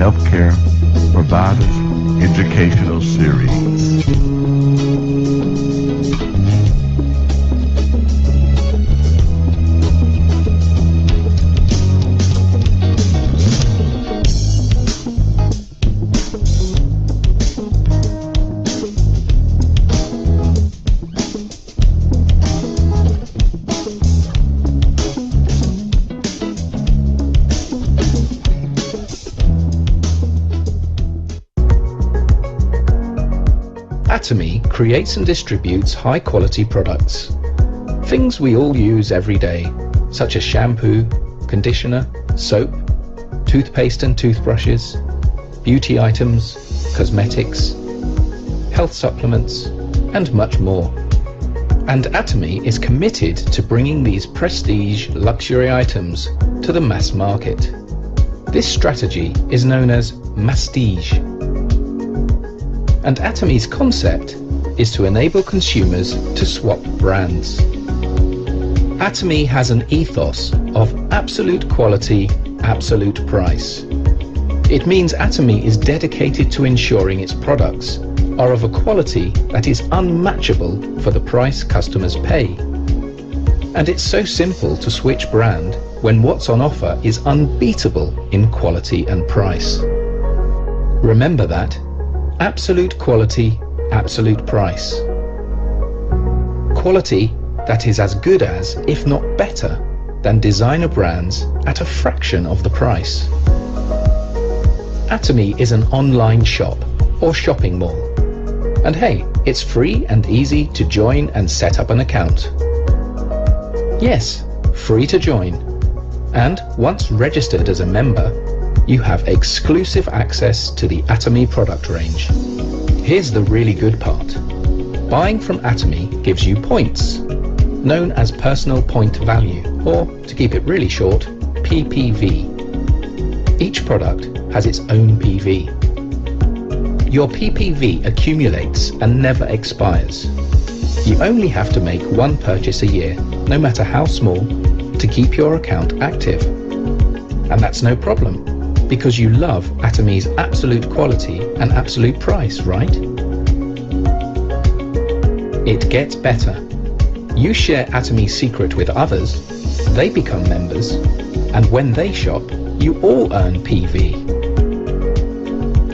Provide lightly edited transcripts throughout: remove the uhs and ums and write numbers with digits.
Healthcare Providers Educational Series. Atomy creates and distributes high-quality products. Things we all use every day, such as shampoo, conditioner, soap, toothpaste and toothbrushes, beauty items, cosmetics, health supplements, and much more. And Atomy is committed to bringing these prestige luxury items to the mass market. This strategy is known as mastige. And Atomy's concept is to enable consumers to swap brands. Atomy has an ethos of absolute quality, absolute price. It means Atomy is dedicated to ensuring its products are of a quality that is unmatchable for the price customers pay. And it's so simple to switch brand when what's on offer is unbeatable in quality and price. Remember that. Absolute quality, absolute price. Quality that is as good as, if not better, than designer brands at a fraction of the price. Atomy is an online shop or shopping mall. And hey, it's free and easy to join and set up an account. Yes, free to join. And once registered as a member, you have exclusive access to the Atomy product range. Here's the really good part. Buying from Atomy gives you points, known as personal point value, or to keep it really short, PPV. Each product has its own PV. Your PPV accumulates and never expires. You only have to make one purchase a year, no matter how small, to keep your account active. And that's no problem, because you love Atomy's absolute quality and absolute price, right? It gets better. You share Atomy's secret with others, they become members, and when they shop, you all earn PV.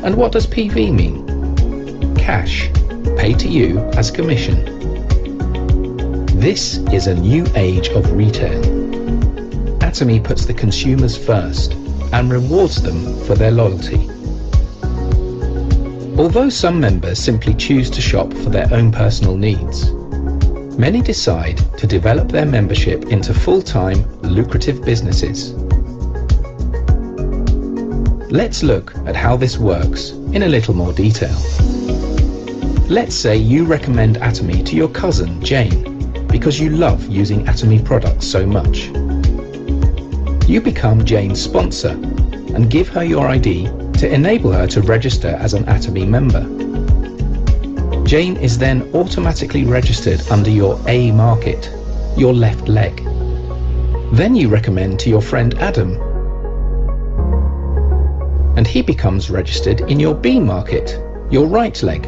And what does PV mean? Cash, paid to you as commission. This is a new age of retail. Atomy puts the consumers first and rewards them for their loyalty. Although some members simply choose to shop for their own personal needs, many decide to develop their membership into full-time, lucrative businesses. Let's look at how this works in a little more detail. Let's say you recommend Atomy to your cousin, Jane, because you love using Atomy products so much. You become Jane's sponsor and give her your ID to enable her to register as an Atomy member. Jane is then automatically registered under your A market, your left leg. Then you recommend to your friend Adam, and he becomes registered in your B market, your right leg.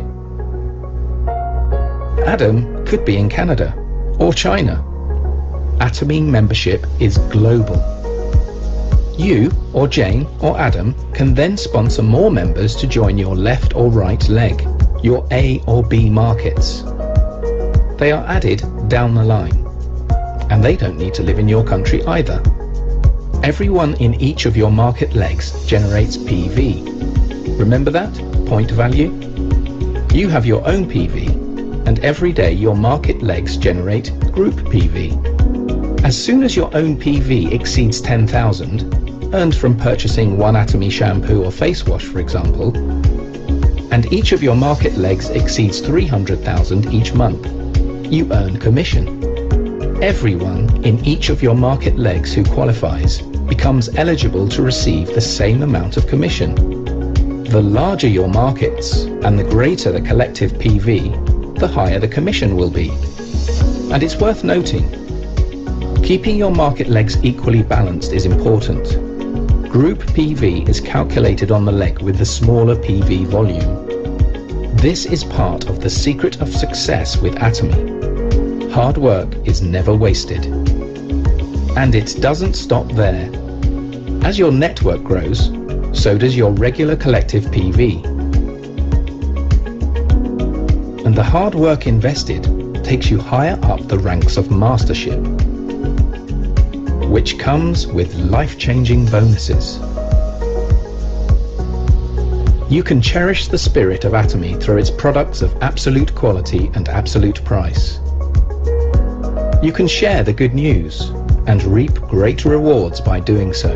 Adam could be in Canada or China. Atomy membership is global. You, or Jane, or Adam can then sponsor more members to join your left or right leg, your A or B markets. They are added down the line, and they don't need to live in your country either. Everyone in each of your market legs generates PV. Remember that? Point value? You have your own PV, and every day your market legs generate group PV. As soon as your own PV exceeds 10,000, earned from purchasing one Atomy shampoo or face wash, for example, and each of your market legs exceeds 300,000 each month, you earn commission. Everyone in each of your market legs who qualifies becomes eligible to receive the same amount of commission. The larger your markets and the greater the collective PV, the higher the commission will be. And it's worth noting, keeping your market legs equally balanced is important. Group PV is calculated on the leg with the smaller PV volume. This is part of the secret of success with Atomy. Hard work is never wasted. And it doesn't stop there. As your network grows, so does your regular collective PV. And the hard work invested takes you higher up the ranks of mastership, which comes with life-changing bonuses. You can cherish the spirit of Atomy through its products of absolute quality and absolute price. You can share the good news and reap great rewards by doing so.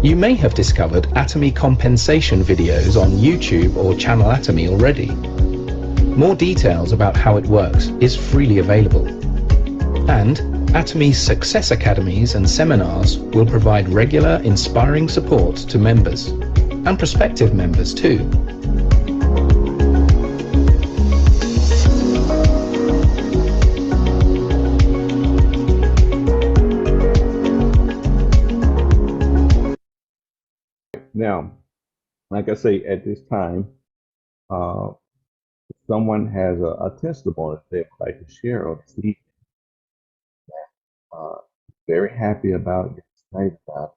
You may have discovered Atomy compensation videos on YouTube or Channel Atomy already. More details about how it works is freely available. And Atomy's Success Academies and seminars will provide regular, inspiring support to members, and prospective members too. Now, like I say, at this time, someone has a testimony they'd like to share on this evening. Very happy about, excited about.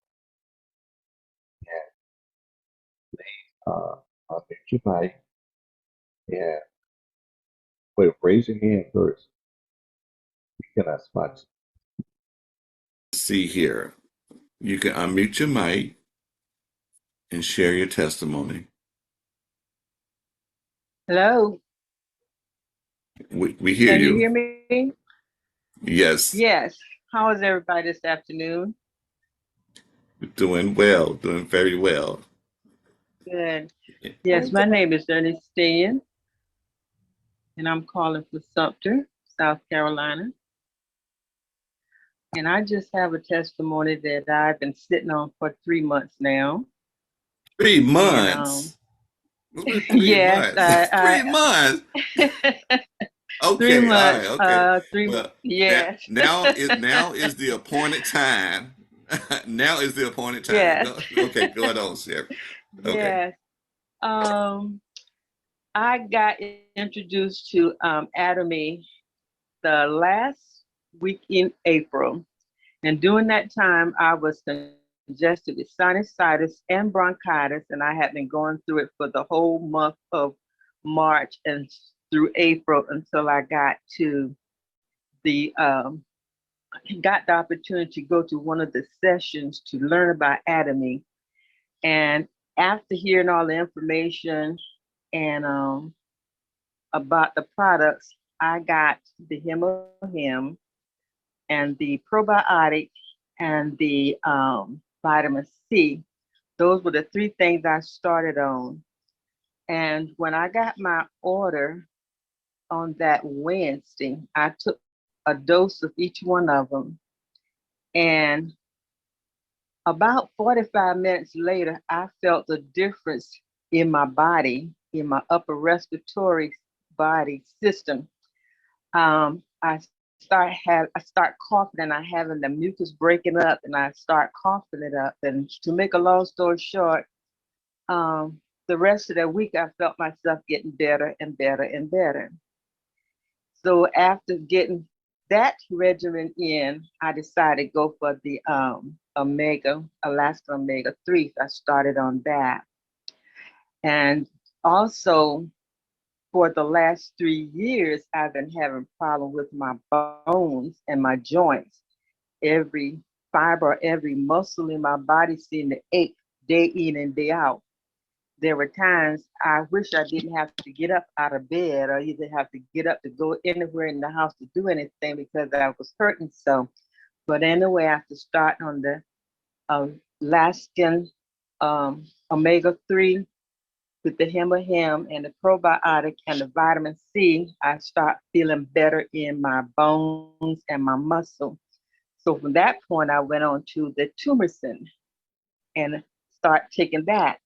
I'll get you mic. Yeah. Wait, raise your hand first. We cannot spot you. See here, you can unmute your mic and share your testimony. Hello. We hear Can you. you hear me? Yes. Yes. How is everybody this afternoon? Doing well, doing very well. Good. Yes, my name is Ernestine, and I'm calling from Sumter, South Carolina. And I just have a testimony that I've been sitting on for 3 months now. 3 months. And, 3 yes, months. 3 months. Okay, 3 months. all right, okay. 3 Well, yes. now is the appointed time. Now is the appointed time. Yes. Okay, go on, Sarah. Okay. Yes. I got introduced to Atomy the last week in April. And during that time, I was congested with sinusitis and bronchitis, and I had been going through it for the whole month of March and through April until I got to the got the opportunity to go to one of the sessions to learn about Atomy. And after hearing all the information and about the products, I got the Him and the probiotic and the vitamin C. Those were the 3 things I started on. And when I got my order on that Wednesday, I took a dose of each one of them. And about 45 minutes later, I felt the difference in my body, in my upper respiratory body system. I start coughing and I having the mucus breaking up and I start coughing it up. And to make a long story short, the rest of the week I felt myself getting better and better and better. So after getting that regimen in, I decided to go for the Alaska Omega 3. I started on that. And also for the last 3 years, I've been having problems with my bones and my joints. Every fiber, every muscle in my body seemed to ache day in and day out. There were times I wish I didn't have to get up out of bed or either have to get up to go anywhere in the house to do anything because I was hurting so. But anyway, after starting on the Alaskan Omega 3 with the Him and the probiotic and the vitamin C, I start feeling better in my bones and my muscle. So from that point, I went on to the Turmeric and start taking that.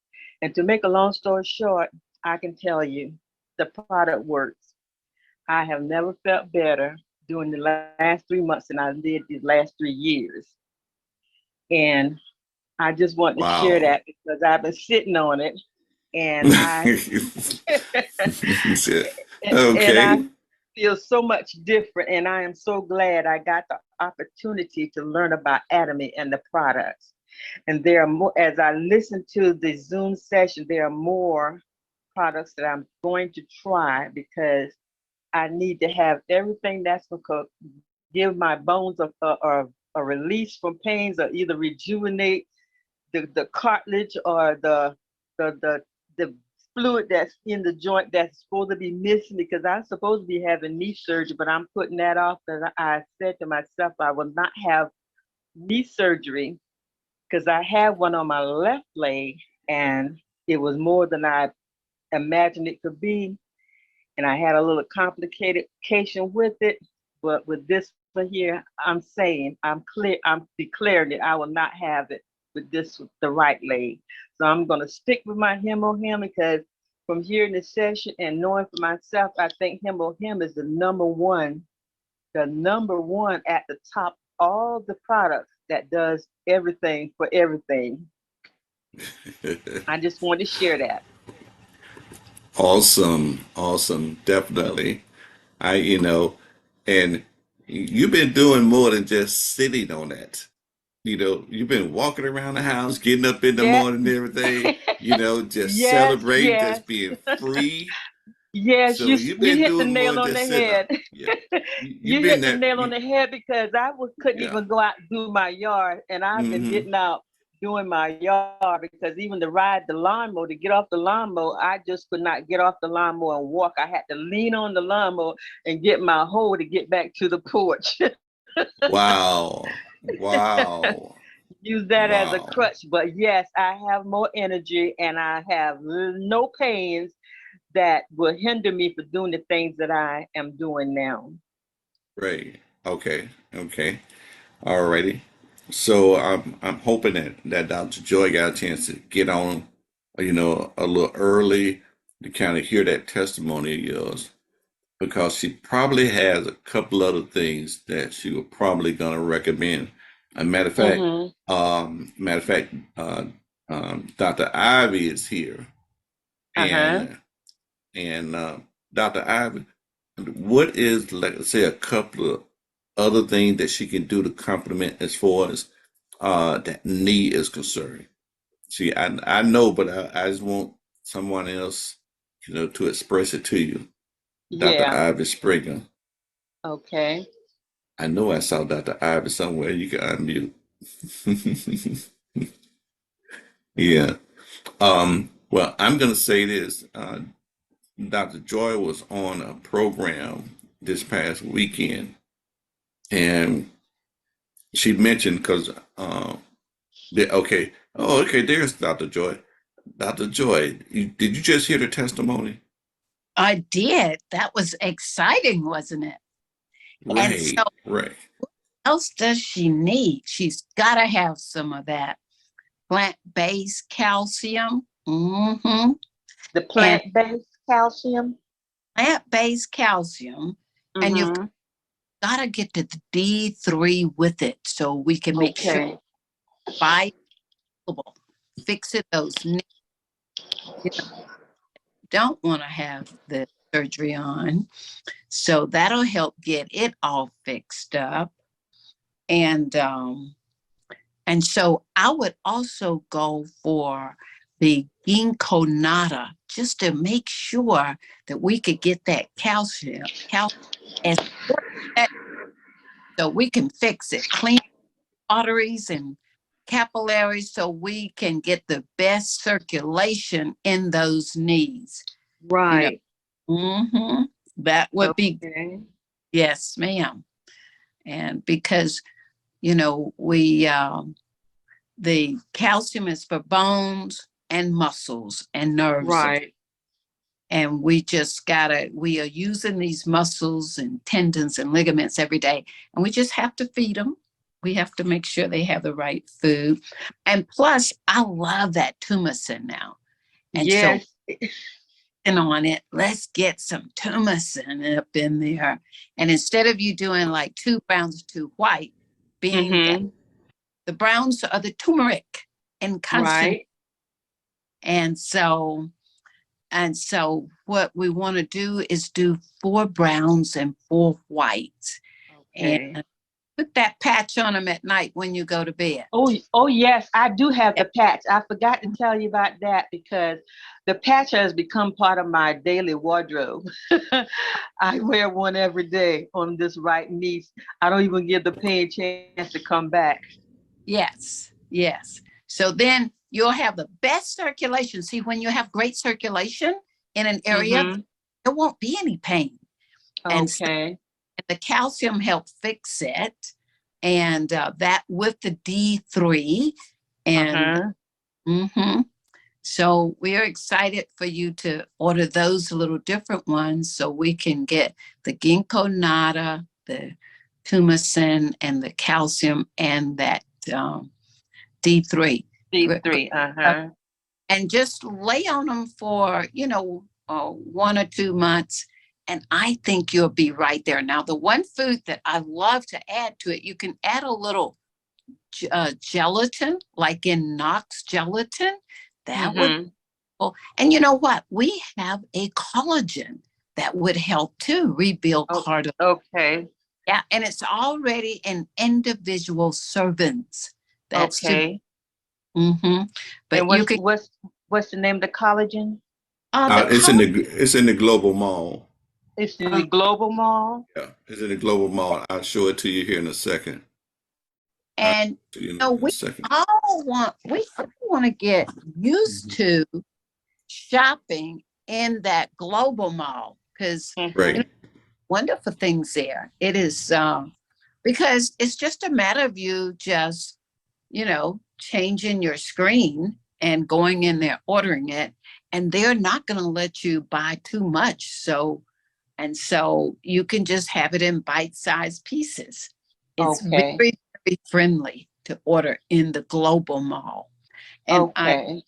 And to make a long story short, I can tell you the product works. I have never felt better during the last 3 months than I did these last 3 years. And I just want to share Wow. that because I've been sitting on it, and I and I Okay. feel so much different. And I am so glad I got the opportunity to learn about Atomy and the products. And there are more, as I listen to the Zoom session, there are more products that I'm going to try because I need to have everything that's going to give my bones a release from pains, or either rejuvenate the cartilage, or the fluid that's in the joint that's supposed to be missing, because I'm supposed to be having knee surgery, but I'm putting that off because I said to myself I will not have knee surgery because I have one on my left leg, and it was more than I imagined it could be, and I had a little complication with it. But with this one here, I'm saying I'm declaring it. I will not have it with this with the right leg. So I'm gonna stick with my Him because from hearing the session and knowing for myself, I think Him is the number one at the top all the products that does everything for everything. I just wanted to share that. Awesome. Awesome. Definitely. And you've been doing more than just sitting on that. You've been walking around the house, getting up in the Yeah. morning and everything, just Yes, celebrating, yes. just being free. Yes, So you've you been hit the doing more nail than on the just sitting up. head. Yeah. You've You been hit the that. nail on the head because couldn't Yeah. even go out and do my yard, and I've been Hmm. getting out doing my yard because even to ride the lawnmower, to get off the lawnmower, I just could not get off the lawnmower and walk. I had to lean on the lawnmower and get my hoe to get back to the porch. Wow. Wow. Use that as a Wow. crutch. But yes, I have more energy and I have no pains that will hinder me for doing the things that I am doing now. Great. Okay. Okay. Alrighty. So I'm hoping that Dr. Joy got a chance to get on, a little early to kind of hear that testimony of yours, because she probably has a couple other things that she was probably gonna recommend. A Mm-hmm. matter of fact, Dr. Ivy is here, Uh-huh. and and Dr. Ivy, what is, let's say, a couple of other things that she can do to complement as far as that knee is concerned? See, I know, but I just want someone else, to express it to you. Dr. Yeah. Ivy Springer. Okay. I know I saw Dr. Ivy somewhere. You can unmute. Yeah. Well, I'm going to say this. Dr. Joy was on a program this past weekend, and she mentioned because, okay, oh, okay, there's Dr. Joy. Dr. Joy, did you just hear the testimony? I did. That was exciting, wasn't it? And so, Right, right. what else does she need? She's got to have some of that plant-based calcium. The And plant-based calcium. plant-based calcium. And you've Mm-hmm. got to get to the D3 with it so we can make sure Okay. bioavailable. Fix it those knees. You don't want to have the surgery on. So that'll help get it all fixed up. And and so I would also go for the ginkgo nata just to make sure that we could get that calcium as so we can fix it, clean arteries and capillaries so we can get the best circulation in those knees. You know, Right. that would be, Okay. yes, ma'am. And because, we, the calcium is for bones and muscles and nerves. Right. And we are using these muscles and tendons and ligaments every day. And we just have to feed them. We have to make sure they have the right food. And plus, I love that tumescent now. And so, Yes. and on it, let's get some tumescent up in there. And instead of you doing like 2 browns, 2 white, being that Mm-hmm. the browns are the turmeric. in constant. Right. And so what we want to do is do 4 browns and 4 whites, and Okay. put that patch on them at night when you go to bed. Oh yes, I do have the patch. I forgot to tell you about that because the patch has become part of my daily wardrobe. I wear one every day on this right knee. I don't even give the pain a chance to come back. Yes, yes. So then you'll have the best circulation. See, when you have great circulation in an area, Mm-hmm. there won't be any pain. And so Okay. the calcium helps fix it. And that with the D3. And Uh-huh. mhm. So we're excited for you to order those little different ones so we can get the ginkgo nata, the tumescin, and the calcium, and that um, D3. D3. Uh-huh. And just lay on them for, 1 or 2 months. And I think you'll be right there. Now, the one food that I love to add to it, you can add a little gelatin, like in Knox gelatin. That would, Mm-hmm. oh, and you know what? We have a collagen that would help too, rebuild Oh, cartilage. okay. Yeah, and it's already in individual servings. That's to, Okay. hmm And but you can, what's the name of the collagen? the It's in collagen. the global mall. It's in the Global Mall. Yeah, it's in the global mall. I'll show it to you here in a second. I'll show And it to you in a we second. all want to get used Mhm. to shopping in that global mall because Mm-hmm. Right. wonderful things there. It is because it's just a matter of you just, changing your screen and going in there ordering it, and they're not going to let you buy too much. So you can just have it in bite-sized pieces. It's very, Okay. very friendly to order in the global mall. And Okay.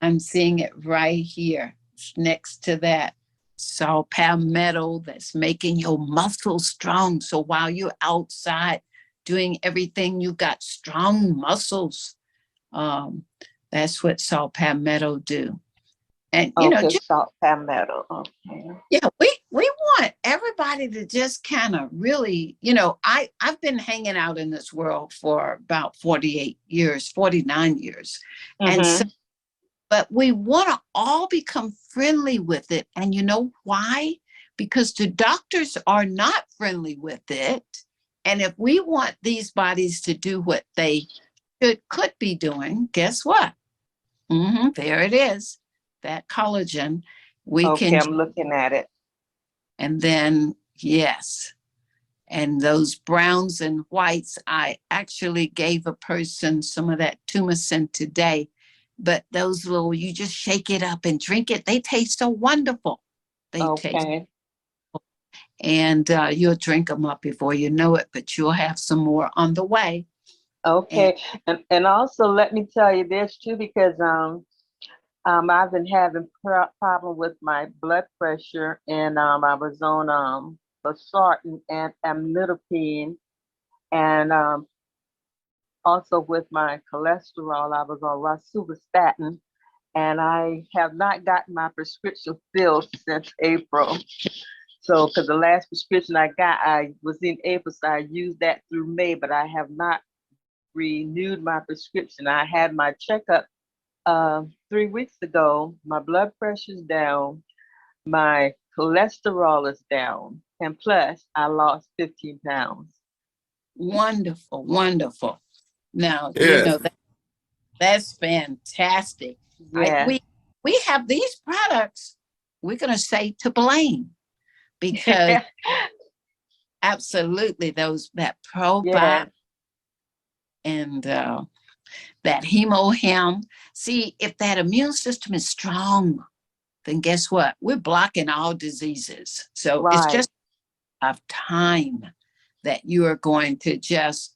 I'm seeing it right here next to that saw palmetto that's making your muscles strong. So while you're outside doing everything, you got strong muscles. Um, that's what saw palmetto do. And Okay. just Salt palmetto. Okay. yeah, we want everybody to just kind of really, I've been hanging out in this world for about 48 years, 49 years. And so Mm-hmm. but we want to all become friendly with it. And you know why? Because the doctors are not friendly with it. And if we want these bodies to do what they could be doing, guess what? There it is. That collagen. We Okay. can, I'm looking at it. and then, yes. And those browns and whites, I actually gave a person some of that tumescin today. But those little, you just shake it up and drink it. They taste so wonderful. They taste, Okay. and you'll drink them up before you know it, but you'll have some more on the way. And Okay. And also let me tell you this too, because I've been having problem with my blood pressure, and I was on Losartan and amlodipine, and also with my cholesterol, I was on rosuvastatin, and I have not gotten my prescription filled since April. So, because the last prescription I got, I was in April, so I used that through May, but I have not renewed my prescription. I had my checkup 3 weeks ago. My blood pressure's down, my cholesterol is down, and plus I lost 15 pounds. wonderful, wonderful. Now, Yeah. that's fantastic. I Yeah. we have these products, we're gonna say to blame because absolutely that probiotic Yeah. and that hemohem. See, if that immune system is strong, then guess what? We're blocking all diseases. So it's Right. just of time that you are going to just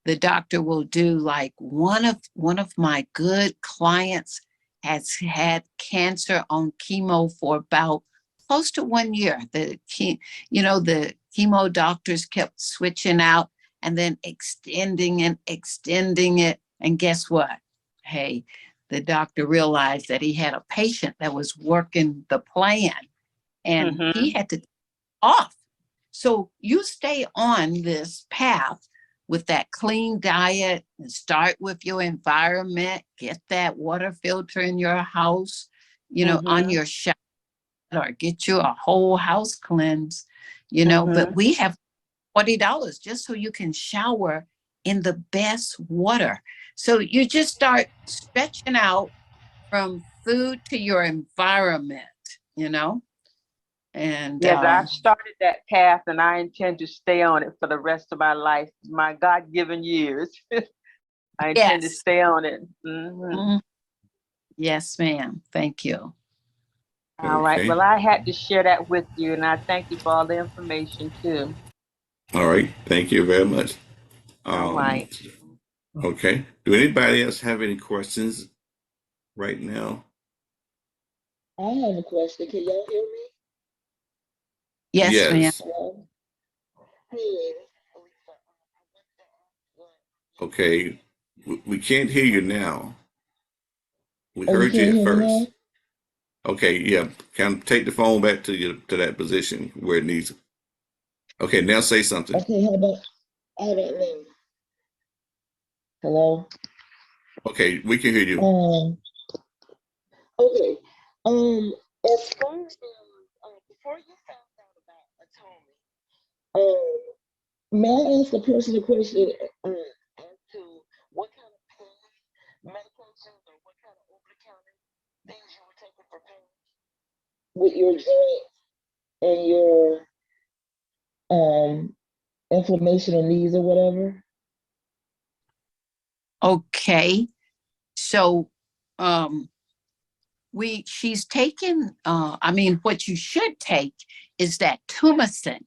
the doctor will do like one of my good clients has had cancer on chemo for about close to 1 year. The chemo doctors kept switching out and then extending and extending it. And guess what? hey, the doctor realized that he had a patient that was working the plan and he had to off. So you stay on this path with that clean diet and start with your environment, get that water filter in your house, on your shower, or get you a whole house cleanse, but we have $40 just so you can shower in the best water. So you just start stretching out from food to your environment, you know? And Yes, I've started that path and I intend to stay on it for the rest of my life, my God-given years. I intend to yes. stay on it. Yes, ma'am. Thank you. All right. Okay. Well, I had to share that with you, and I thank you for all the information too. All right. Thank you very much. All Um, right. okay. Do anybody else have any questions right now? I have a question. Can y'all hear me? Yes, ma'am. Yes. Hello? Hey, this is Lisa. I want to ask Okay. We can't hear you now. We oh, you heard you can't at hear me now? first. Okay. Yeah. Can take the phone back to you to that position where it needs. Okay. Now say something. Okay, how about now? Hello? Okay. We can hear you. Um, okay. As far as before you found out about atonement, may I ask a personal question as to what kind of pain medications or what kind of over-the-counter things you were taking for pain with your joints and your inflammation of knees or whatever? Okay. So she's taken what you should take is that tumacin.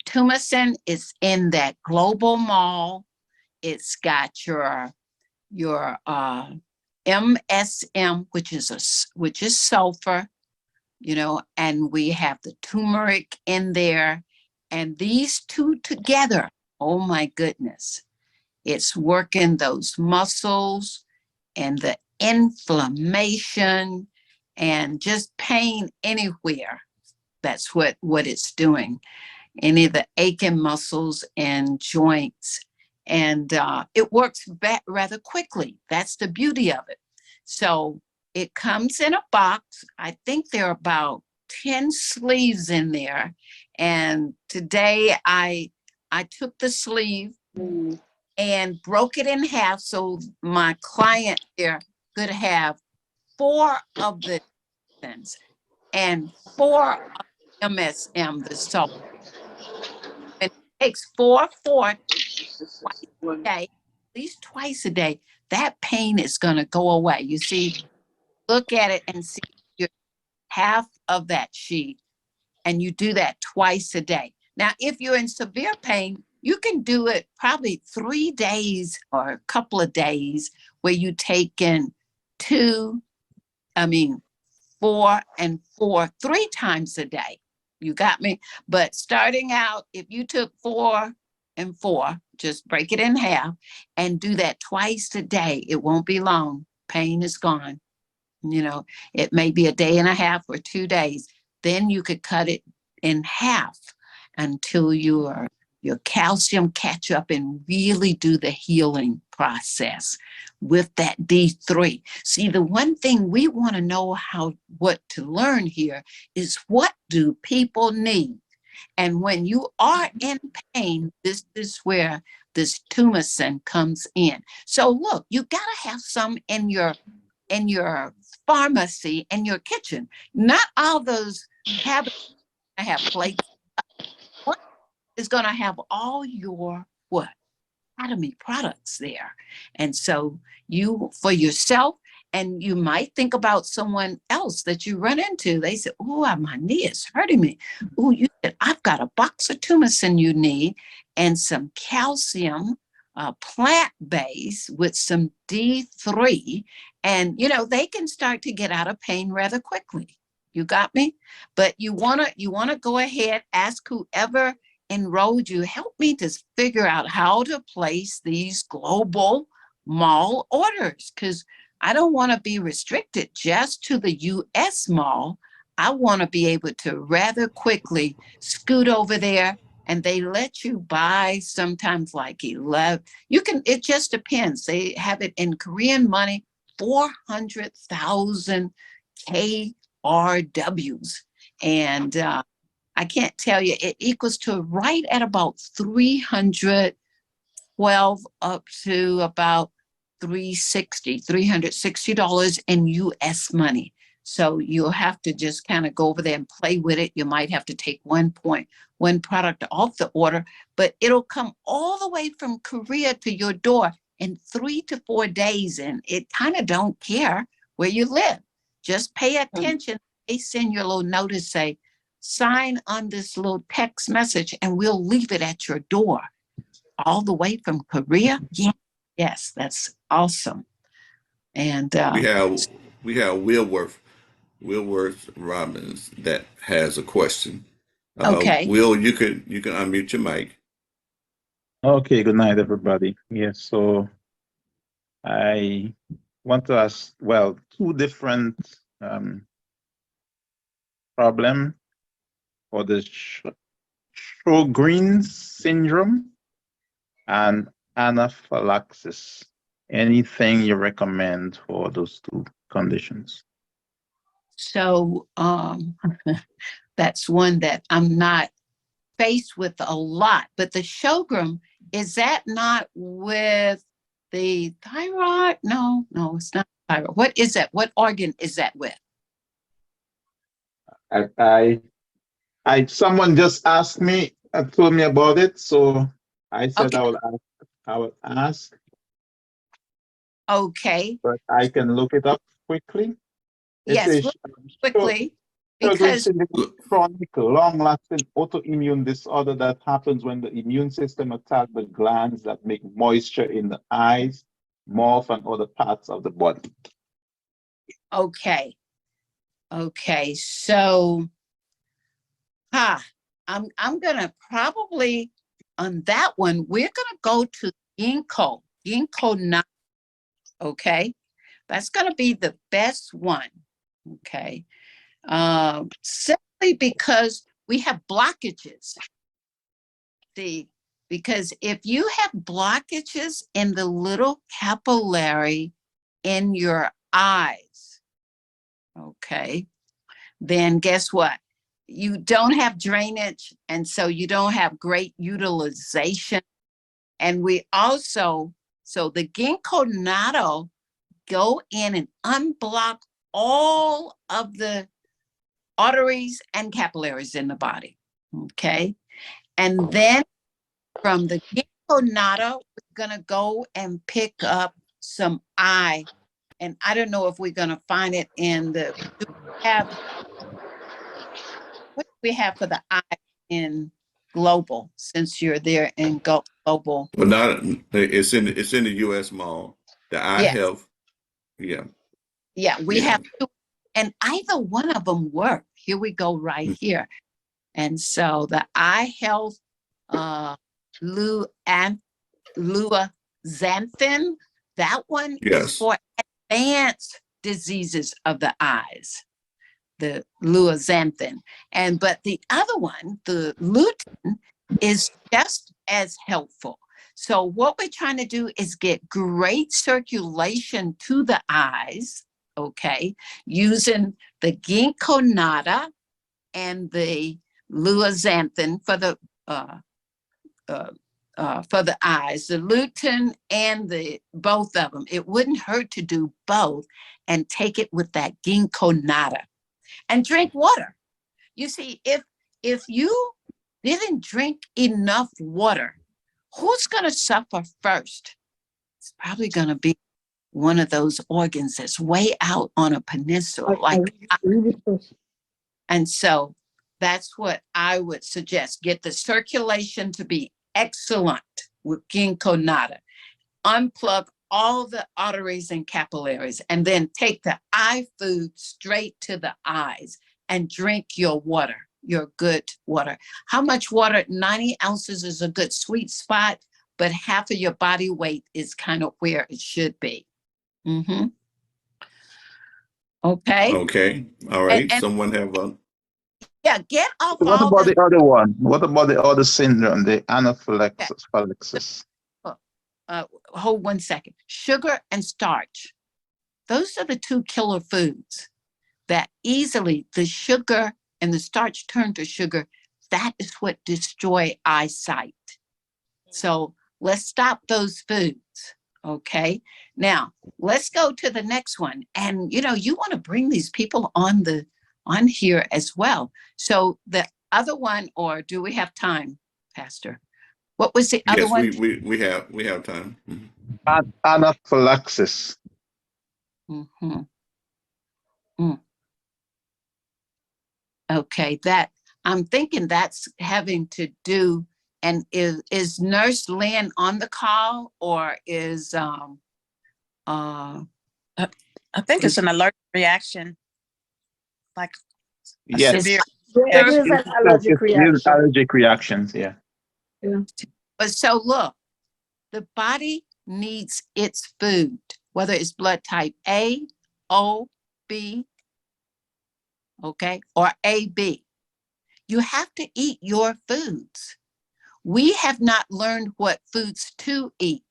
Tumacin is in that global mall. It's got your MSM, which is sulfur, and we have the turmeric in there, and these two together, oh my goodness, it's working those muscles and the inflammation and just pain anywhere. That's what it's doing. Any of the aching muscles and joints. And it works back rather quickly. That's the beauty of it. So it comes in a box. I think there are about 10 sleeves in there. And today I took the sleeve and broke it in half so my client there could have 4 of the things and 4 of MSM, the salt. And it takes 4 twice a day, at least twice a day. That pain is going to go away. You see, look at it and see your half of that sheet, and you do that twice a day. Now, if you're in severe pain, you can do it probably 3 days or a couple of days where you take in 4 and 4, 3 times a day. You got me? But starting out, if you took 4 and 4, just break it in half and do that twice a day. It won't be long. Pain is gone. It may be a day and a half or 2 days. Then you could cut it in half until your calcium catch up and really do the healing process with that D3. See, the one thing we want to know what to learn here is, what do people need? And when you are in pain, this is where this tumacin comes in. So look, you got to have some in your pharmacy, in your kitchen. Not all those have plates. One is going to have all your anatomy products there. And so you, for yourself, and you might think about someone else that you run into. They say, oh, my knee is hurting me. Oh, you said, I've got a box of tumacin you need and some calcium plant-based with some D3. And, they can start to get out of pain rather quickly. You got me? But you wanna go ahead, ask whoever enrolled you, help me to figure out how to place these global mall orders, because I don't want to be restricted just to the US mall. I want to be able to rather quickly scoot over there, and they let you buy sometimes like 11. You can, it just depends. They have it in Korean money, 400,000 KRWs. And I can't tell you, it equals to right at about 312 up to about $360 in US money. So you'll have to just kind of go over there and play with it. You might have to take one product off the order, but it'll come all the way from Korea to your door in 3 to 4 days. And it kind of don't care where you live. Just pay attention. They send you a little notice, say, sign on this little text message and we'll leave it at your door. All the way from Korea? Yeah. Yes, that's awesome. And we have Willworth Robbins that has a question. okay. Will, you can unmute your mic. Okay, good night, everybody. Yes, so I want to ask, well, two different problem for the Sjogren's syndrome and anaphylaxis. Anything you recommend for those two conditions? So that's one that I'm not faced with a lot, but the Sjogren, is that not with the thyroid? No, it's not thyroid. What is that? What organ is that with? Someone just asked me, told me about it, so I said Okay. I will ask. Okay. But I can look it up quickly. Yes, quickly, because chronic, long-lasting autoimmune disorder that happens when the immune system attacks the glands that make moisture in the eyes, mouth, and other parts of the body. okay, so I'm gonna probably on that one, we're gonna go to ginkgo nut. Okay, that's gonna be the best one. Okay, simply because we have blockages. See, because if you have blockages in the little capillary in your eyes, okay, then guess what? You don't have drainage, and so you don't have great utilization. And we also, so the ginkgo natto go in and unblock all of the arteries and capillaries in the body, okay? And then from the ginkgo natto, we're gonna go and pick up some eye. And I don't know if we're gonna find it in the, what do we have for the eye in global, since you're there in global? Well, not it's in the U.S. mall. The eye Yeah. health, yeah, We have two, and either one of them work. Here we go right here. And so the eye health, luaxanthin, that one is for advanced diseases of the eyes, the luaxanthin. But the other one, the lutein, is just as helpful. So what we're trying to do is get great circulation to the eyes, okay, using the ginkgo natto and the luaxanthin for the eyes, the lutein and the both of them. It wouldn't hurt to do both and take it with that ginkgo natto and drink water. You see, if you didn't drink enough water, who's going to suffer first? It's probably going to be one of those organs that's way out on a peninsula. And so that's what I would suggest. Get the circulation to be excellent with ginkgo natto. Unplug all the arteries and capillaries, and then take the eye food straight to the eyes and drink your water, your good water. How much water? 90 ounces is a good sweet spot, but half of your body weight is kind of where it should be. Mm-hmm. Okay. Okay. All right. And Someone have a yeah, get off What all about this. the other one? What about the other syndrome, the Okay, anaphylaxis? hold 1 second. Sugar and starch. Those are the two killer foods that easily the sugar and the starch turn to sugar. That is what destroy eyesight. So let's stop those foods. Okay. Now let's go to the next one. And you want to bring these people on here as well. So the other one, or do we have time, Pastor? What was the other yes, one? we have time. Mhm. Anaphylaxis. Mm-hmm. Mm. Okay, that I'm thinking that's having to do. And is Nurse Lynn on the call, or is I I think it's an allergic reaction, like a Yes. severe It reaction. is an allergic reaction. Allergic reactions, yeah. Yeah. but so look, the body needs its food, whether it's blood type A, O, B, okay, or AB. You have to eat your foods. We have not learned what foods to eat,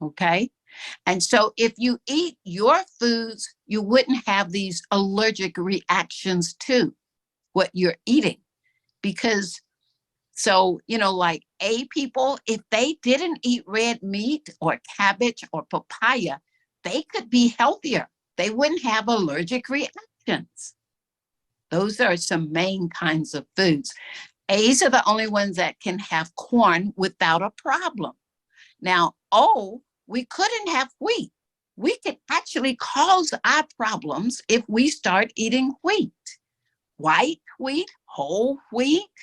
okay? And so if you eat your foods, you wouldn't have these allergic reactions to what you're eating. Because, so, like A people, if they didn't eat red meat or cabbage or papaya, they could be healthier. They wouldn't have allergic reactions. Those are some main kinds of foods. A's are the only ones that can have corn without a problem. Now, O, we couldn't have wheat. We could actually cause our problems if we start eating wheat. White wheat, whole wheat.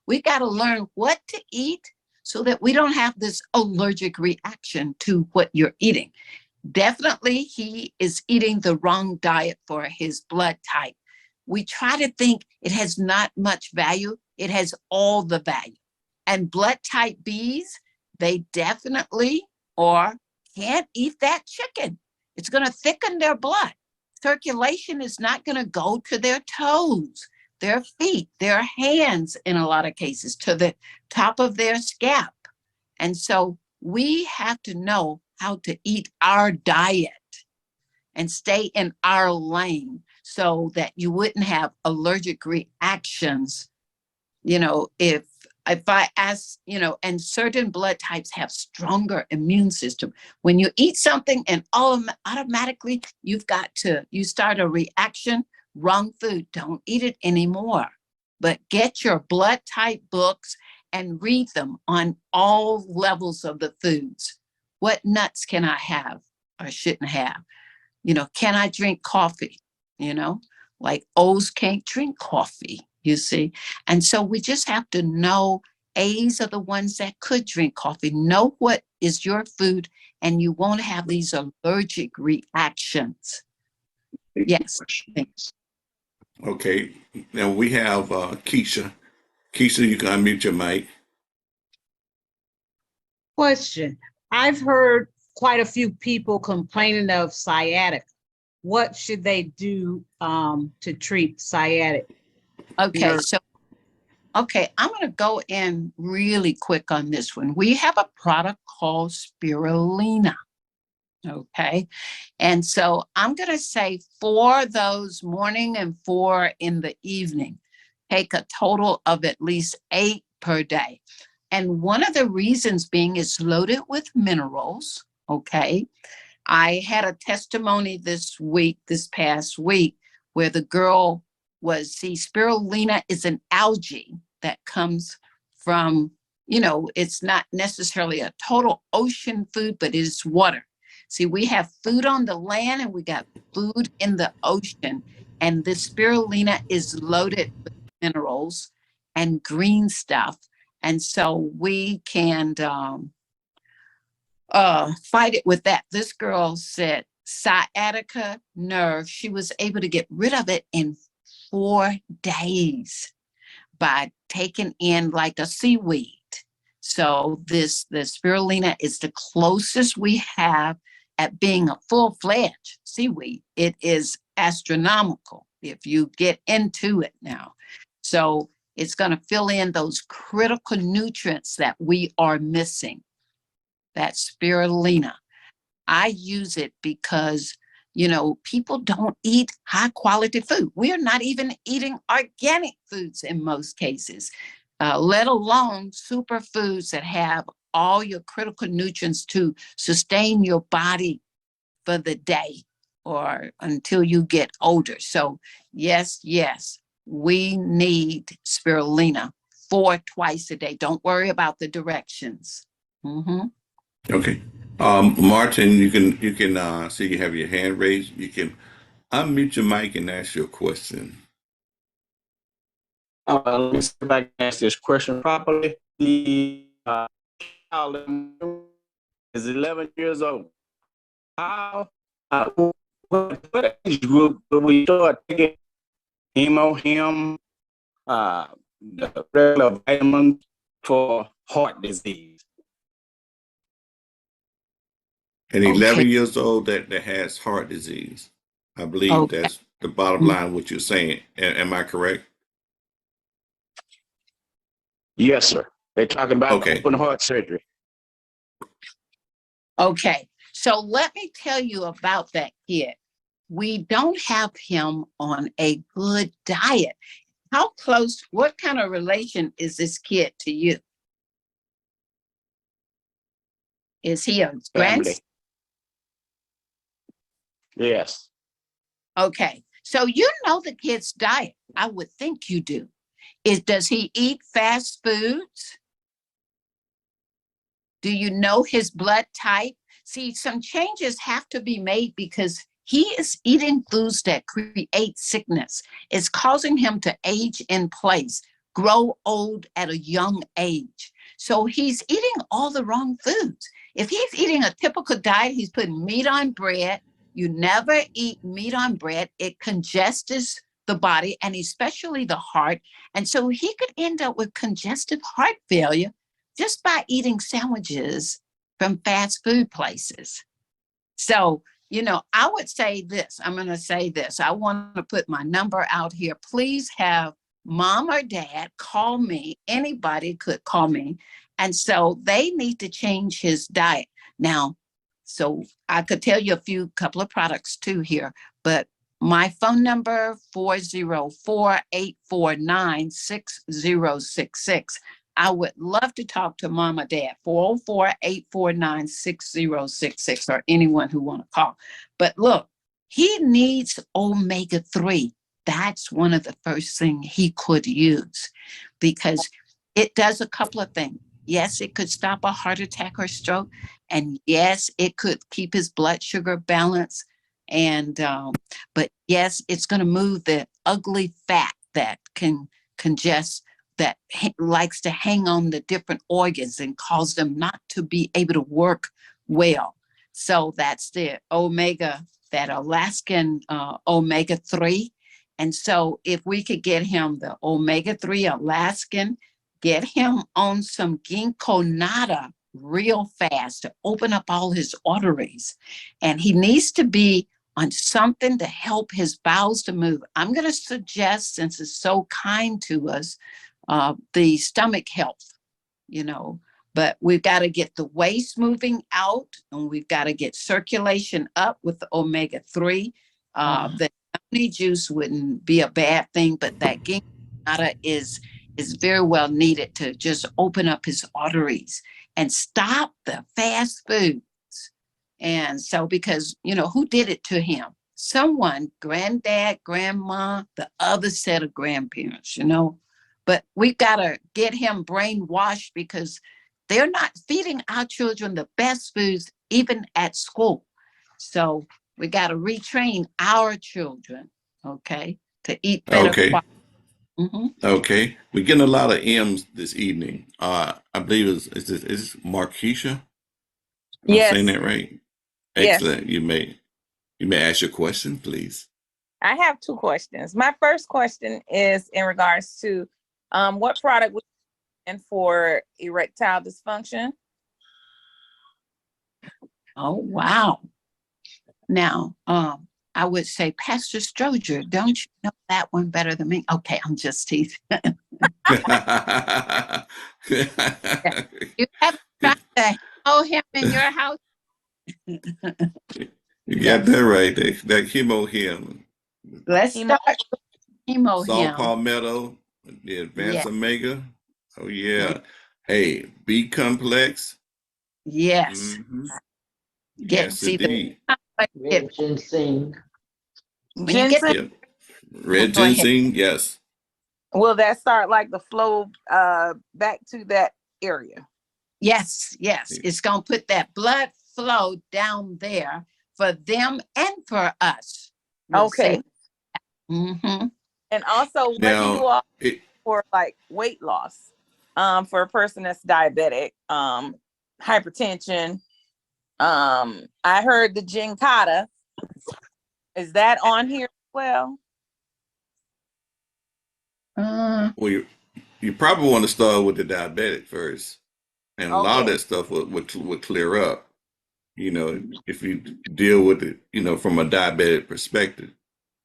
We got to learn what to eat so that we don't have this allergic reaction to what you're eating. Definitely, he is eating the wrong diet for his blood type. We try to think it has not much value. It has all the value. And blood type Bs, they definitely or can't eat that chicken. It's going to thicken their blood. Circulation is not going to go to their toes, their feet, their hands, in a lot of cases, to the top of their scalp. And so we have to know how to eat our diet and stay in our lane so that you wouldn't have allergic reactions. If I ask, and certain blood types have stronger immune system. When you eat something and automatically you start a reaction, wrong food, don't eat it anymore. But get your blood type books and read them on all levels of the foods. What nuts can I have or shouldn't have? Can I drink coffee? Like O's can't drink coffee, you see? And so we just have to know A's are the ones that could drink coffee. Know what is your food, and you won't have these allergic reactions. Yes. Thanks. Okay. Now we have Keisha. Keisha, you can unmute your mic. Question. I've heard quite a few people complaining of sciatica. What should they do to treat sciatic? Okay, I'm going to go in really quick on this one. We have a product called spirulina. Okay. And so I'm going to say 4 those morning and 4 in the evening. Take a total of at least 8 per day. And one of the reasons being it's loaded with minerals. Okay. I had a testimony this past week, where the girl spirulina is an algae that comes from, it's not necessarily a total ocean food, but it is water. See, we have food on the land and we got food in the ocean. And the spirulina is loaded with minerals and green stuff. And so we can fight it with that. This girl said sciatica nerve. She was able to get rid of it in 4 days by taking in like a seaweed. So the spirulina is the closest we have at being a full-fledged seaweed. It is astronomical if you get into it now. So it's going to fill in those critical nutrients that we are missing. That spirulina. I use it because, people don't eat high quality food. We're not even eating organic foods in most cases, let alone superfoods that have all your critical nutrients to sustain your body for the day or until you get older. So yes, we need spirulina 4 twice a day. Don't worry about the directions. Mm-hmm. Okay. Martin, you can see you have your hand raised. You can unmute your mic and ask your question. Let me see if I can ask this question properly. The child is 11 years old. How, what age group do we start taking him, the regular vitamins for heart disease? And Okay. 11 years old that has heart disease. I believe Okay. that's the bottom line, what you're saying. Am I correct? Yes, sir. They're talking about Okay. open heart surgery. Okay. So let me tell you about that kid. We don't have him on a good diet. How close, what kind of relation is this kid to you? Is he a Family. grandson? Yes. Okay. So you know the kid's diet. I would think you do. Does he eat fast foods? Do you know his blood type? See, some changes have to be made because he is eating foods that create sickness. It's causing him to age in place, grow old at a young age. So he's eating all the wrong foods. If he's eating a typical diet, he's putting meat on bread. You never eat meat on bread. It congests the body and especially the heart. And so he could end up with congestive heart failure just by eating sandwiches from fast food places. So, I would say this. I'm going to say this. I want to put my number out here. Please have mom or dad call me. Anybody could call me. And so they need to change his diet. Now, so I could tell you couple of products too here, but my phone number 404-849-6066. I would love to talk to mom or dad, 404-849-6066, or anyone who want to call. But look, he needs omega-3. That's one of the first things he could use because it does a couple of things. Yes, it could stop a heart attack or stroke. And yes, it could keep his blood sugar balanced. And, but yes, it's going to move the ugly fat that can congest, that likes to hang on the different organs and cause them not to be able to work well. So that's the omega, that Alaskan omega-3. And so if we could get him the omega-3 Alaskan, get him on some ginkgo nata real fast to open up all his arteries. And he needs to be on something to help his bowels to move. I'm going to suggest, since it's so kind to us, the stomach health, but we've got to get the waste moving out and we've got to get circulation up with the omega-3. The honey juice wouldn't be a bad thing, but that ginkgo nata is very well needed to just open up his arteries and stop the fast foods. And so, because, who did it to him? Someone, granddad, grandma, the other set of grandparents, but we've got to get him brainwashed because they're not feeding our children the best foods, even at school. So we got to retrain our children, okay, to eat better. Okay. Mm-hmm. Okay. We're getting a lot of M's this evening. I believe is this Markeisha? Am I saying Yes, that right? yes. Excellent. You may ask your question, please. I have two questions. My first question is in regards to what product and for erectile dysfunction. Oh, wow. Now, I would say, Pastor Stroger, don't you know that one better than me? Okay, I'm just teasing. Yeah. You haven't tried to know him in your house? You got Yes. that right. That chemo him. Let's Hemo. start with chemo Saw him. palmetto, the advanced Yeah. omega. Oh yeah. Hey, B complex. Yes. Hmm. Get Yes, see the indeed. Red ginseng. when you get Ginseng. the Yep. Red go ahead. ginseng. Yes. Will that start like the flow back to that area? Yes, yes. It's gonna put that blood flow down there for them and for us. We'll Okay. say. Mm-hmm. And also, what do you Now, all it, for like weight loss? For a person that's diabetic, hypertension. I heard the ginkata. Is that on here as well? well, you probably want to start with the diabetic first, and a lot of Okay. that stuff would clear up. If you deal with it, from a diabetic perspective,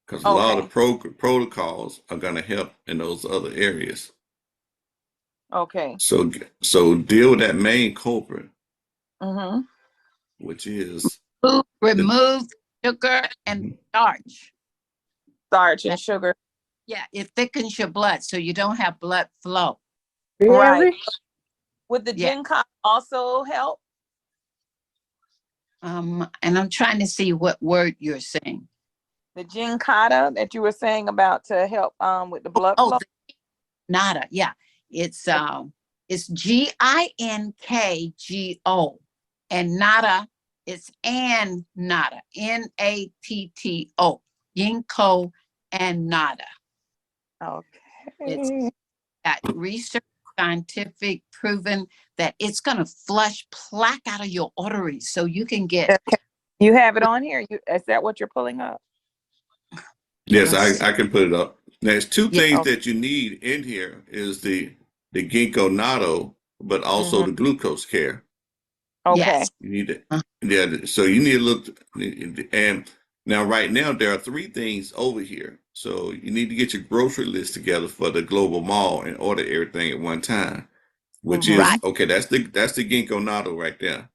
because a lot of Okay. the protocols are going to help in those other areas. Okay. So deal with that main culprit, Mm-hmm. which is the Remove sugar and starch. Starch and That, sugar. yeah, it thickens your blood so you don't have blood flow. Right. Would the Yeah. ginkata also help? And I'm trying to see what word you're saying. The ginkata that you were saying about to help with the blood flow? The nada, yeah. It's GINKGO. And nada, it's and nada. NATTO. Ginkgo and nada. It's Okay. got research, scientific, proven that it's going to flush plaque out of your arteries so you can get. Okay. You have it on here? Is that what you're pulling up? Yes, Let's I can put it up. There's two yeah. things Okay. that you need in here is the ginkgo natto, but also Mm-hmm. the glucose care. Okay. Yes. You need it. Yeah, so you need to look, and now right now there are three things over here. So you need to get your grocery list together for the global mall and order everything at one time, which Mm-hmm. is Right. okay. That's the ginkgo natto right there.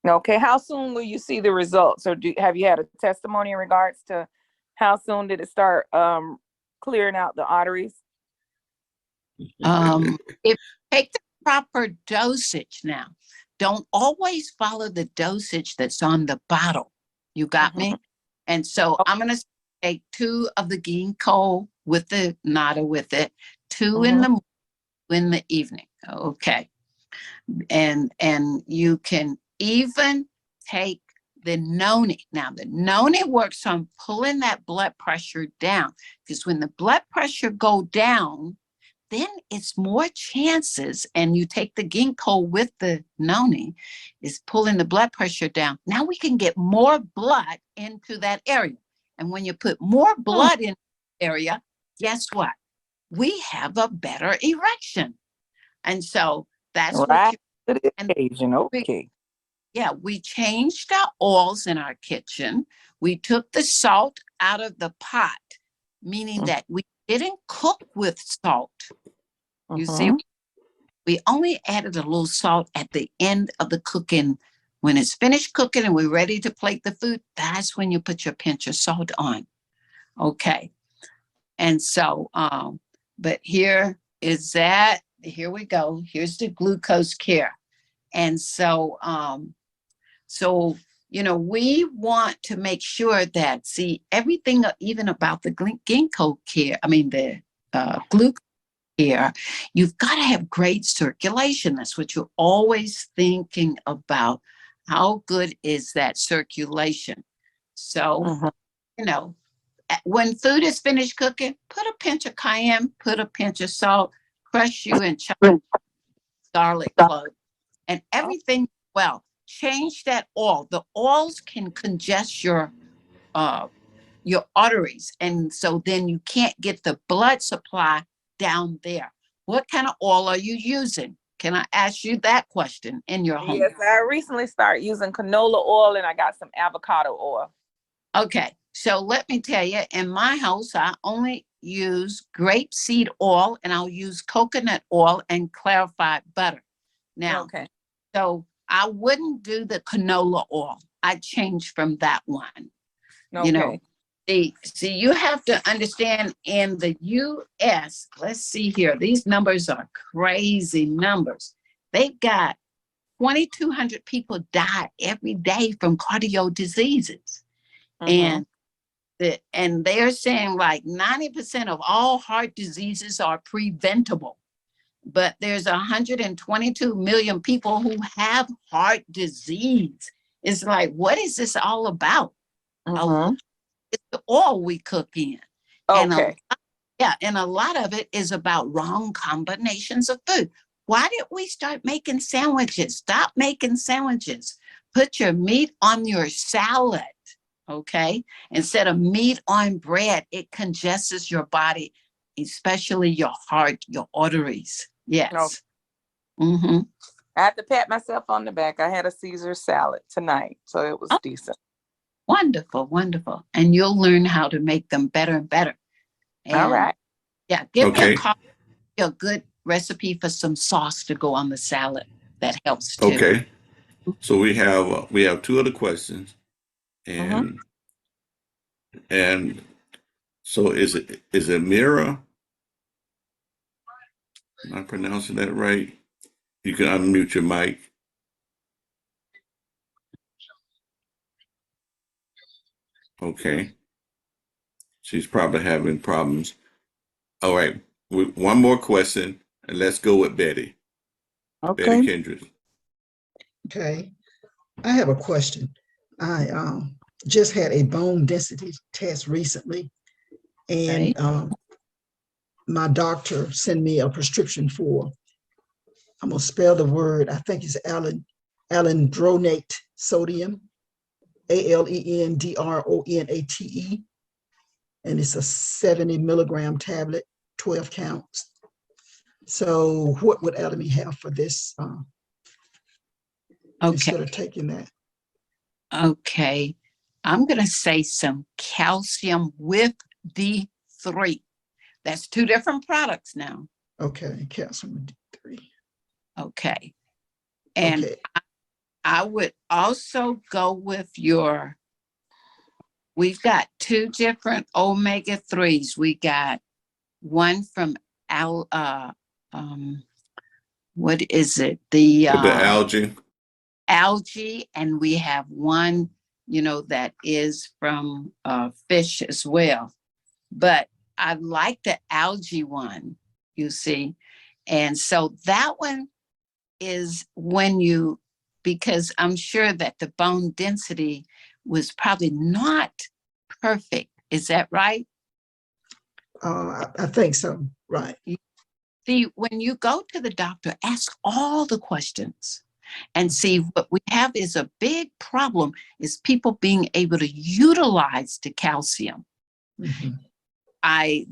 Okay. How soon will you see the results, or have you had a testimony in regards to how soon did it start clearing out the arteries? If you take the proper dosage now, don't always follow the dosage that's on the bottle. You got me? And so I'm going to take 2 of the ginkgo with the nada with it, 2 in the evening. Okay. And you can even take the noni. Now the noni works on pulling that blood pressure down, because when the blood pressure go down, then it's more chances, and you take the ginkgo with the noni, is pulling the blood pressure down. Now we can get more blood into that area. And when you put more blood in the area, guess what? We have a better erection. And so that's what Right. you To the and occasion. Okay. yeah, we changed our oils in our kitchen. We took the salt out of the pot, meaning that we didn't cook with salt. You see, Mm-hmm. we only added a little salt at the end of the cooking. When it's finished cooking and we're ready to plate the food, that's when you put your pinch of salt on. Okay. And so, but here is that. Here we go. Here's the glucose care. And so, we want to make sure that, see, everything, even about the ginkgo care, the glucose care, you've got to have great circulation. That's what you're always thinking about. How good is that circulation? So, when food is finished cooking, put a pinch of cayenne, put a pinch of salt, crush you and chop garlic cloves, and everything well. Change that oil. The oils can congest your arteries, and so then you can't get the blood supply down there. What kind of oil are you using? Can I ask you that question in your home? Yes, I recently started using canola oil and I got some avocado oil. Okay, so let me tell you, in my house, I only use grapeseed oil and I'll use coconut oil and clarified butter. Now, Okay. so I wouldn't do the canola oil. I changed from that one. Okay. You know, see, you have to understand in the US, let's see here, these numbers are crazy numbers. They've got 2,200 people die every day from cardio diseases. And they're saying like 90% of all heart diseases are preventable. But there's 122 million people who have heart disease. It's like, what is this all about? It's the oil we cook in. Okay. And a lot of it is about wrong combinations of food. Why did we start making sandwiches? Stop making sandwiches. Put your meat on your salad, okay? Instead of meat on bread, it congests your body, especially your heart, your arteries. Yes. I had to pat myself on the back. I had a Caesar salad tonight, so it was decent. Wonderful, wonderful. And you'll learn how to make them better and better. And all right. Yeah, give Okay. a good recipe for some sauce to go on the salad. That helps too. Okay. So we have two other questions, and so is it Mira? Am I pronouncing that right? You can unmute your mic. Okay. She's probably having problems. All right. One more question, and let's go with Betty. Okay. Betty Kendrick. Okay, I have a question. I just had a bone density test recently, and my doctor sent me a prescription for, I'm gonna spell the word, I think it's alendronate sodium, ALENDRONATE, and it's a 70 milligram tablet, 12 counts. So what would Alamy have for this instead of taking that? Okay, I'm going to say some calcium with D3. That's two different products now. Okay, calcium with D3. Okay. And I would also go with we've got two different omega-3s. We got one from what is it? The algae. Algae, and we have one, that is from fish as well. But I like the algae one, you see. And so that one is because I'm sure that the bone density was probably not perfect. Is that right? I think so, right. See, when you go to the doctor, ask all the questions and see what we have is a big problem is people being able to utilize the calcium. I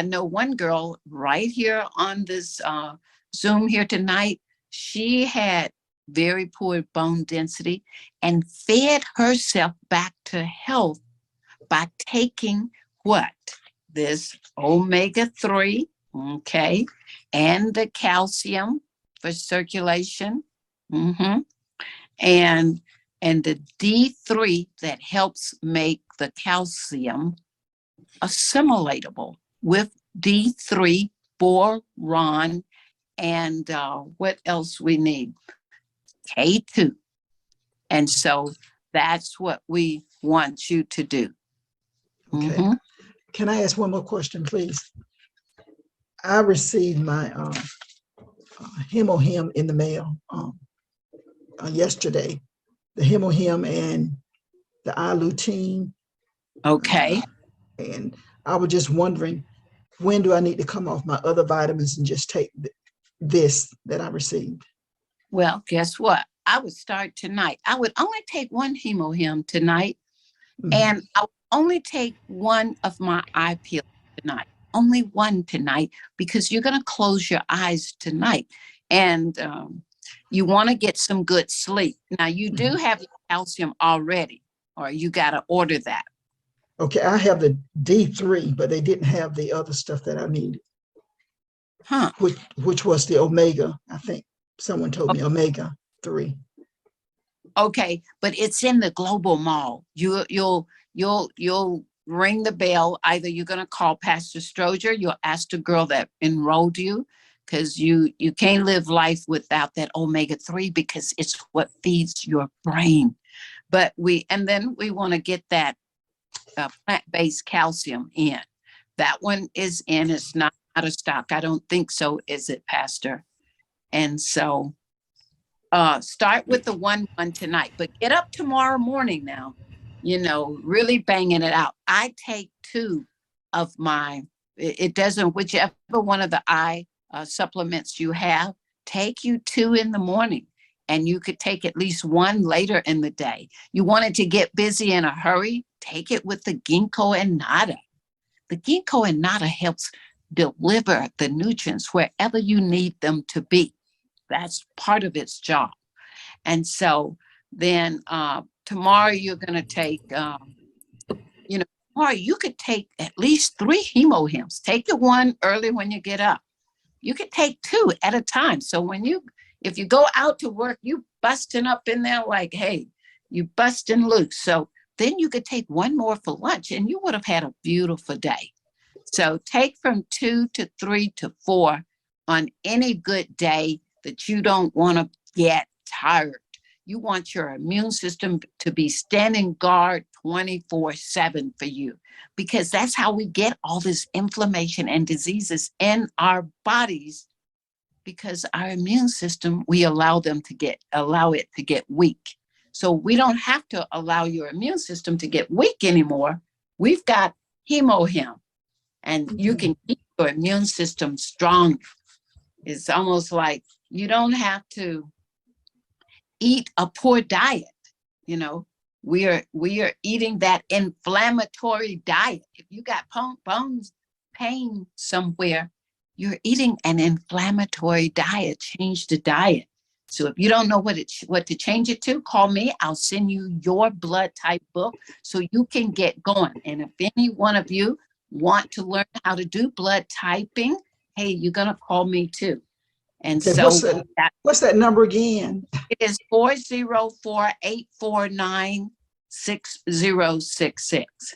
know one girl right here on this Zoom here tonight, she had very poor bone density and fed herself back to health by taking what? This omega-3, okay, and the calcium for circulation, and the D3 that helps make the calcium assimilatable with D3, boron, and what else we need? K2. And so that's what we want you to do. Okay. Can I ask one more question, please? I received my hemohim in the mail yesterday. The hemohim and the ilutein. Okay. And I was just wondering, when do I need to come off my other vitamins and just take this that I received? Well, guess what? I would start tonight. I would only take one hemohim tonight, and I would only take one of my eye pills tonight. only one tonight because you're going to close your eyes tonight. And you want to get some good sleep. Now, you do have your calcium already, or you got to order that. Okay, I have the D3, but they didn't have the other stuff that I needed. Huh. Which was the omega. I think someone told me omega 3. Okay, but it's in the global mall. You'll ring the bell. Either you're going to call Pastor Stroger, you'll ask the girl that enrolled you, because you can't live life without that omega-3 because it's what feeds your brain. But then we want to get that plant-based calcium in. That one is in. It's not out of stock. I don't think so, is it, Pastor? And so start with the one tonight, but get up tomorrow morning now, really banging it out. I take 2 of it doesn't, whichever one of the eye supplements you have, take you 2 in the morning, and you could take at least 1 later in the day. You wanted to get busy in a hurry, take it with the ginkgo and nada. The ginkgo and nada helps deliver the nutrients wherever you need them to be. That's part of its job. And so then tomorrow you're going to take, tomorrow you could take at least 3 hemohims. Take the one early when you get up. You could take 2 at a time. So if you go out to work, you busting up in there like, hey, you busting loose. So then you could take 1 more for lunch and you would have had a beautiful day. So take from 2 to 3 to 4 on any good day that you don't want to get tired. You want your immune system to be standing guard 24/7 for you, because that's how we get all this inflammation and diseases in our bodies, because our immune system, we allow it to get weak. So we don't have to allow your immune system to get weak anymore. We've got hemohim, and you can keep your immune system strong. It's almost like you don't have to eat a poor diet. We are eating that inflammatory diet. If you got bones pain somewhere, you're eating an inflammatory diet. Change the diet. So if you don't know what to change it to, call me. I'll send you your blood type book so you can get going. And if any one of you want to learn how to do blood typing, hey, you're gonna call me too. And Okay, so what's that number again? it is 404-849-6066.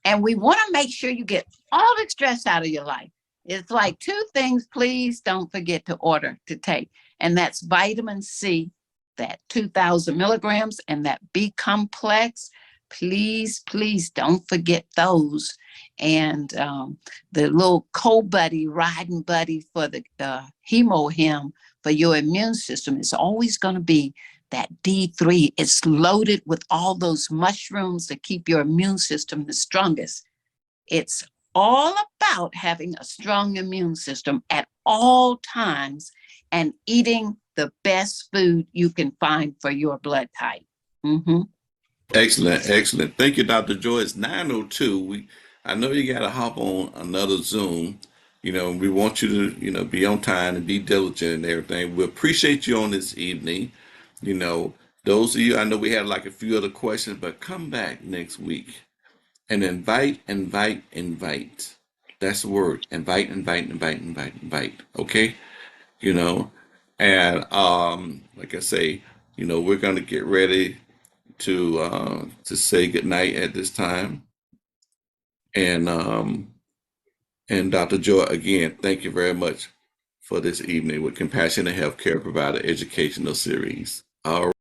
And we want to make sure you get all the stress out of your life. It's like 2 things, please don't forget to order to take. And that's vitamin C, that 2,000 milligrams, and that B complex. Please, please don't forget those. And the little co-buddy, riding buddy for the hemohim for your immune system is always going to be that D3. It's loaded with all those mushrooms that keep your immune system the strongest. It's all about having a strong immune system at all times and eating the best food you can find for your blood type. Mm-hmm. Excellent, excellent. Thank you, Dr. Joy. It's 9:02. I know you got to hop on another Zoom. We want you to, be on time and be diligent and everything. We appreciate you on this evening. Those of you, I know we had like a few other questions, but come back next week and invite. That's the word. Invite. Okay? And like I say, we're gonna get ready to say goodnight at this time. And Dr. Joy, again, thank you very much for this evening with Compassionate Healthcare Provider Educational Series. All right.